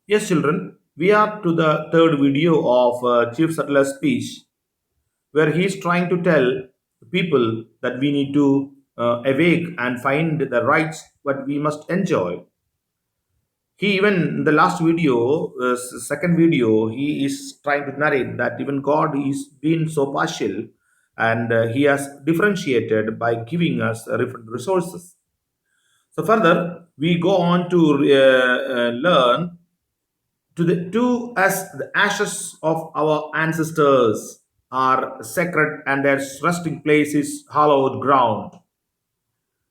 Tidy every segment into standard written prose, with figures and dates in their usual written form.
Yes, children, we are to the third video of Chief Settler's speech, where he is trying to tell people that we need to awake and find the rights what we must enjoy. He even in the last video, second video, he is trying to narrate that even God is being so partial, and he has differentiated by giving us different resources. So further, we go on to learn to as the ashes of our ancestors are sacred and their resting place is hallowed ground.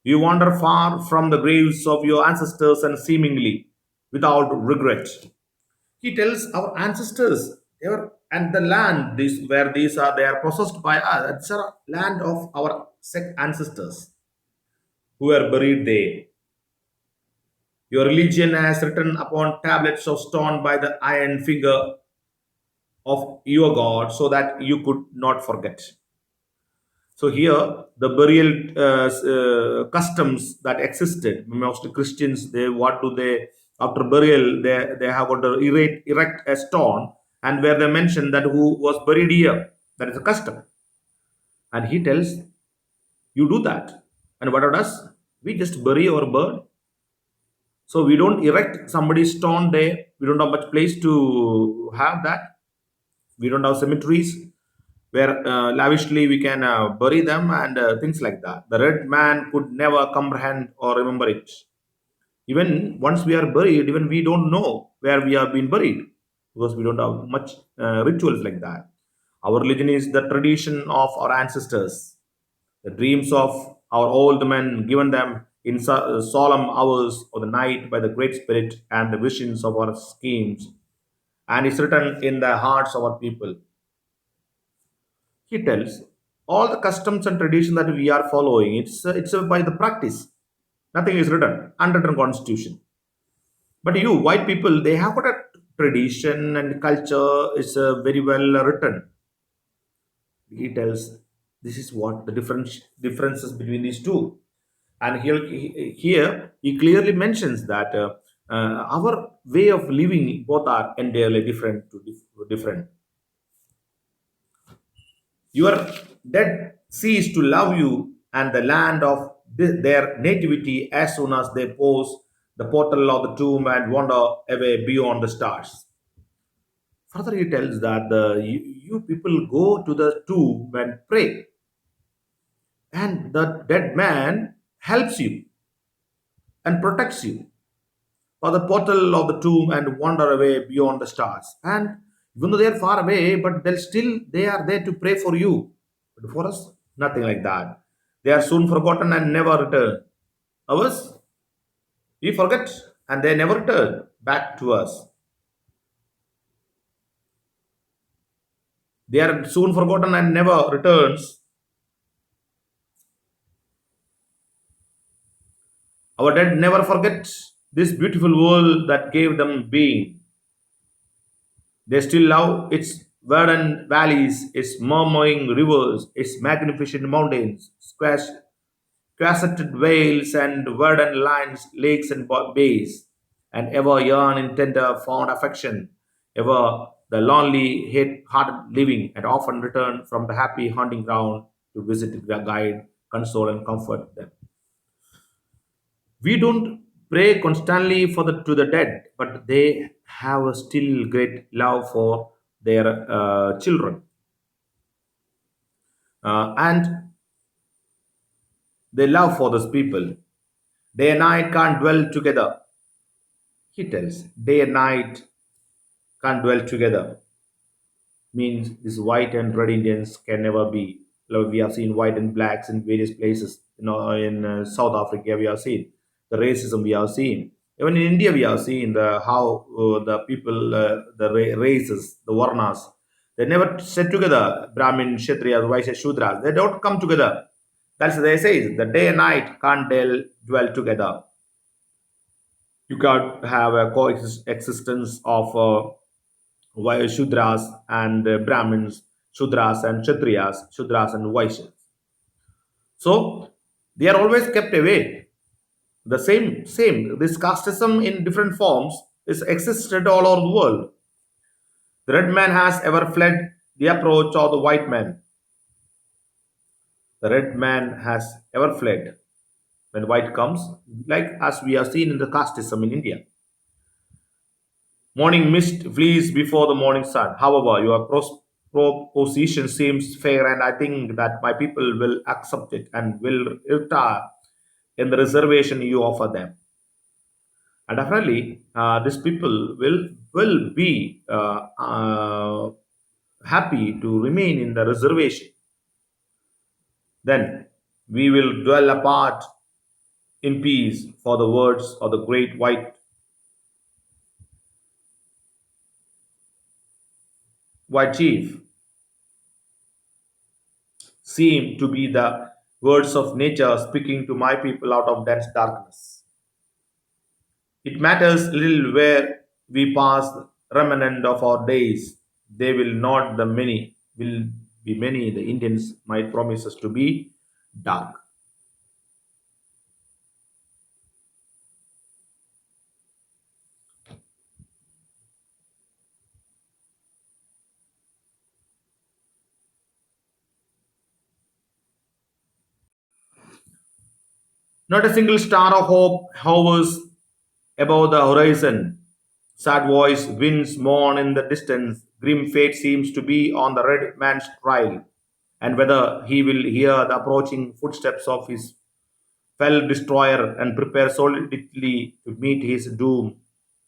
You wander far from the graves of your ancestors and seemingly without regret. He tells our ancestors they were and the land this where these are they are possessed by us. It's a land of our ancestors who are buried there. Your religion has written upon tablets of stone by the iron finger of your God so that you could not forget. So here, the burial customs that existed, most Christians, they what do they after burial they have got to erect a stone and where they mention that who was buried here. That is a custom, and he tells you do that. And what about us? We just bury our bird. So we don't erect somebody's stone there. We don't have much place to have that. We don't have cemeteries where lavishly we can bury them and things like that. The red man could never comprehend or remember it. Even once we are buried, even we don't know where we have been buried because we don't have much rituals like that. Our religion is the tradition of our ancestors, the dreams of our old men given them in solemn hours of the night by the Great Spirit and the visions of our schemes. And it's written in the hearts of our people. He tells all the customs and tradition that we are following, it's by the practice. Nothing is written, unwritten constitution. But you, white people, they have got a tradition and culture is very well written. He tells this is what the differences between these two. And here he clearly mentions that our way of living both are entirely different to different. Your dead cease to love you and the land of their nativity as soon as they pause the portal of the tomb and wander away beyond the stars. Further, he tells that you people go to the tomb and pray, and the dead man helps you and protects you for the portal of the tomb and wander away beyond the stars. And even though they are far away, but they are there to pray for you. But for us, nothing like that. They are soon forgotten and never return. Ours, we forget and they never return back to us. They are soon forgotten and never returns. Our dead never forget this beautiful world that gave them being. They still love its verdant valleys, its murmuring rivers, its magnificent mountains, faceted vales and verdant lines, lakes and bays, and ever yearn in tender, fond affection, ever the lonely, hearted living, and often return from the happy hunting ground to visit the guide, console, and comfort them. We don't pray constantly for the to the dead, but they have a still great love for their children, and they love for those people. Day and night can't dwell together. He tells, day and night can't dwell together. Means these white and red Indians can never be. Like we have seen white and blacks in various places. In South Africa, we have seen the racism. We have seen even in India. We have seen the how the people, the races, the varnas, they never sit together. Brahmin, Kshatriyas, Vaishya, Shudras. They don't come together. That's they say. The day and night can't dwell together. You can't have a coexistence of Shudras and Brahmins, Shudras and Kshatriyas, Shudras and Vaishyas. So they are always kept away. The same. This casteism in different forms is existed all over the world. The red man has ever fled the approach of the white man. The red man has ever fled when white comes, like as we have seen in the casteism in India. Morning mist flees before the morning sun. However, your proposition seems fair, and I think that my people will accept it and will retire in the reservation you offer them. And definitely, these people will be happy to remain in the reservation. Then we will dwell apart in peace, for the words of the great white chief seem to be the words of nature speaking to my people out of dense darkness. It matters little where we pass the remnant of our days. They will not the many will be many. The Indians might promise us to be dark. Not a single star of hope hovers above the horizon. Sad voice winds mourn in the distance. Grim fate seems to be on the red man's trail, and whether he will hear the approaching footsteps of his fell destroyer and prepare solidly to meet his doom,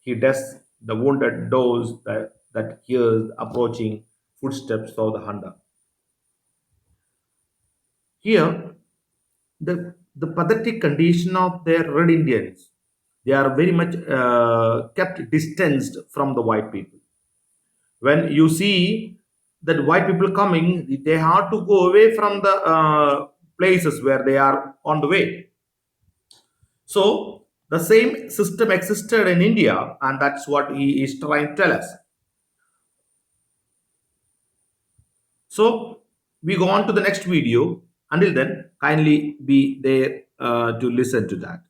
he does the wounded doors that hears the approaching footsteps of the hunter. Here, the pathetic condition of their red Indians, they are very much kept distanced from the white people. When you see that white people coming, they have to go away from the places where they are on the way. So the same system existed in India, and that's what he is trying to tell us. So we go on to the next video. Until then, kindly be there to listen to that.